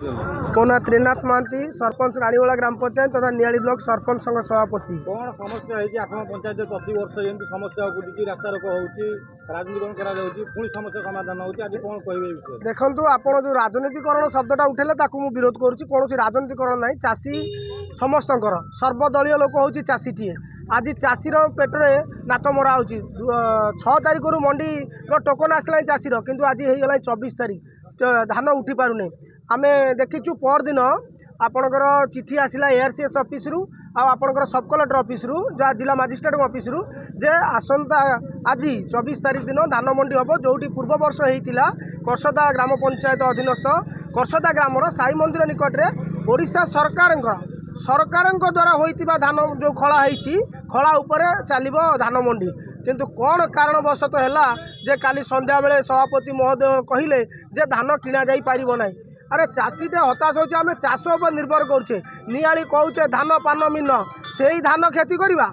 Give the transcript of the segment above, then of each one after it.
मो ना त्रिनाथ महांती सरपंच रानीवाला ग्राम पंचायत तथा नियाली ब्लॉक सरपंच संघ सभापति। कौन समस्या है आप पंचायत प्रति वर्ष एमती समस्या उपुजी रास्ता रोक होती राजनीतिकरण करा समस्या समाधान होती आज कौन कहे देखो आप जो राजनीतिकरण शब्दटा उठेले ताकू मु विरोध करुच्ची कौन राजनीतिकरण ना चाषी समस्त सर्वदलीय लोक हूँ चाषीटीए आज चाषीर पेटरे नाथ मरा हो 6 तारिख मंडी टोकन आसला चाषीर किंतु आज होगा 24 तारिख धान उठी पारुने आमे देखीचु पर दिन आपणकर चिठी आसला एआरसीएस ऑफिस रु आपणकर सब कलेक्टर ऑफिस रु जिला मजिस्ट्रेट ऑफिस रु जे आसंता आज 24 तारिख दिन धान मंडी हम जोटी पूर्व वर्ष होता करसदा ग्राम पंचायत अधीनस्थ करसदा ग्रामर साई मंदिर निकट में ओडिशा सरकार द्वारा होइतिबा धान जो खला होती खला उपरे चलिबो धान मंडी किंतु कौन कारणवशत है जे काली संध्या बेले सभापति महोदय कहिले जे धान किणा जाई पारिबो नाही। अरे चाषीटे हताश होचे आमे चाष पर निर्भर करुचे नियाली कहूचे धान पान मीन से ही धान खेती करवा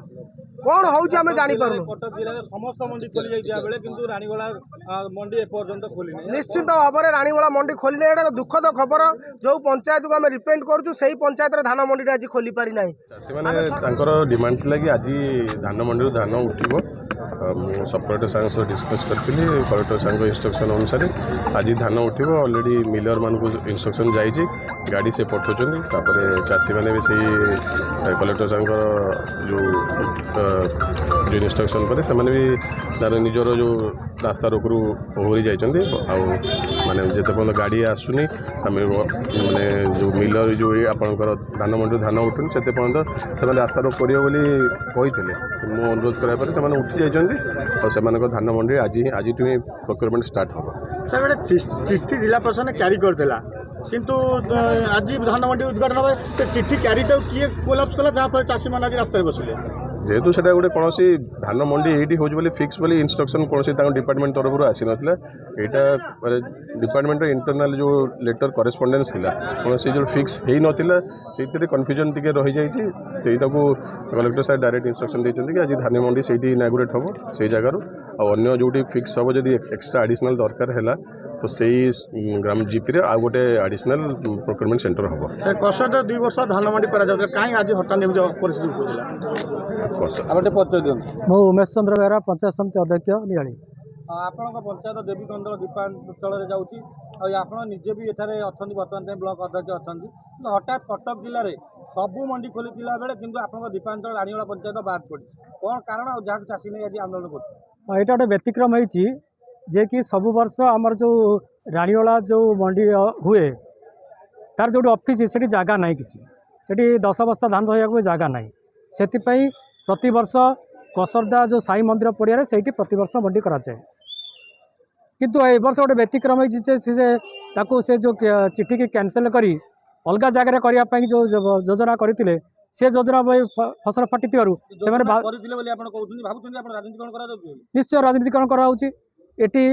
कौन होउचे आमे जानि पारुनु। कटक जिले में समस्त मंडी खोली जाइया बेले किंतु रानीवाला मंडी ए पर्यंत खोली निश्चित भाव में रानीवाला मंडी खोली एटा दुखद खबर जो पंचायत को आमे रिप्रेजेंट करूछु सेही पंचायत रे धान मंडी आज खोली पारि नाही। चाषी माने तांकर डिमांड थिला कि आज धान मंडी धान उठिबो सब कलेक्टर साहब डिस्कस करी कलेक्टर साहब इंस्ट्रक्शन अनुसार आज धान उठो ऑलरेडी मिलर मान इंस्ट्रक्शन जाइए गाड़ी से पठाऊँ चाषी मैंने भी सही कलेक्टर साहब जो इंस्ट्रक्शन पर से भी तार निजर जो रास्ता रोकरू ओहरी जाइए माने जिते पर्यटन गाड़ी आसुनी आम मैंने जो मिलर जो आपंकर धान मंडी धान उठुनी से पर्यटन से रास्ता रोक करेंगे बोली मुझे अनुरोध करापर से उठी जाइए और से धान मंडी आज आज प्रोक्योरमेंट स्टार्ट हम सर गोटे चिट्ठी जिला प्रशासन ने क्यारी करथिला किंतु आज धान मंडी उद्घाटन हम से चिट्ठी क्यारीटा किए कोलाप्स कला जहाँफल चाषी मैंने आज रास्ता बसले जेहेतु से गोटे कौन धान मंडी ये हूँ बोली फिक्स बोली इंस्ट्रक्शन कौन डिपार्टमेंट तरफ आसी नाला यहाँ डिपार्टमेंट इंटरनाल जो लेटर करेस्पंडेंस थी कौन जो फिक्स हो नाला से कन्फ्यूजन टी रही जाइए से कलेक्टर साहब डायरेक्ट इंस्ट्रक्शन देते कि आज धान मंडी से इनागुरेट हम से जगार अन्य जो फिक्स हम जब एक्सट्रा एडिशनल दरकार है तो सही ग्राम जीपी रे गोटे एडिशनल प्रोक्योरमेंट सेंटर हम कसर 2 वर्ष धान मंडी कहीं आज हठात परिस्थिति मु उमेश चंद्र बेहरा पंचायत समिति अध्यक्ष नियाली आपण पंचायत देवी कंदल दीपांचल जाऊँगी आप निजे भी एठारे अच्छा बर्तमान ब्लॉक अध्यक्ष अच्छा हठात कटक जिले में सबू मंडी खोली बेले कि आप दीपांचल रानीवाला पंचायत बाद पड़ी कौन कारण जहाँ चाषी नहीं आज आंदोलन कर यहाँ गोटे व्यतिक्रम होती जे कि सबु वर्ष आमर जो रानीवाला जो मंडी हुए तार जो ऑफिस से जगह ना कि 10 बस्ता धान धोया जगह ना से प्रति वर्ष कसरदा जो साई मंदिर पड़िया से प्रति वर्ष मंडी कराए किंतु ए वर्ष गोटे व्यतिक्रम होती से जो चिट्ठी की कैंसल करी अलग जगह करने जो योजना करते से योजना फसल फाटी निश्चय राजनीतिकरण कराऊँगी एटी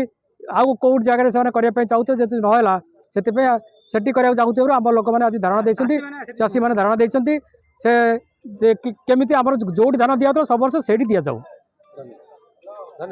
आउ कौट जगह से करने चाहते जे नहला से चाहूँ आम लोक मैंने आज धारणा देती चाषी मैंने धारणा देती से केमी आम जो धान दिया सब वर्ष से दि जाऊ। धन्यवाद।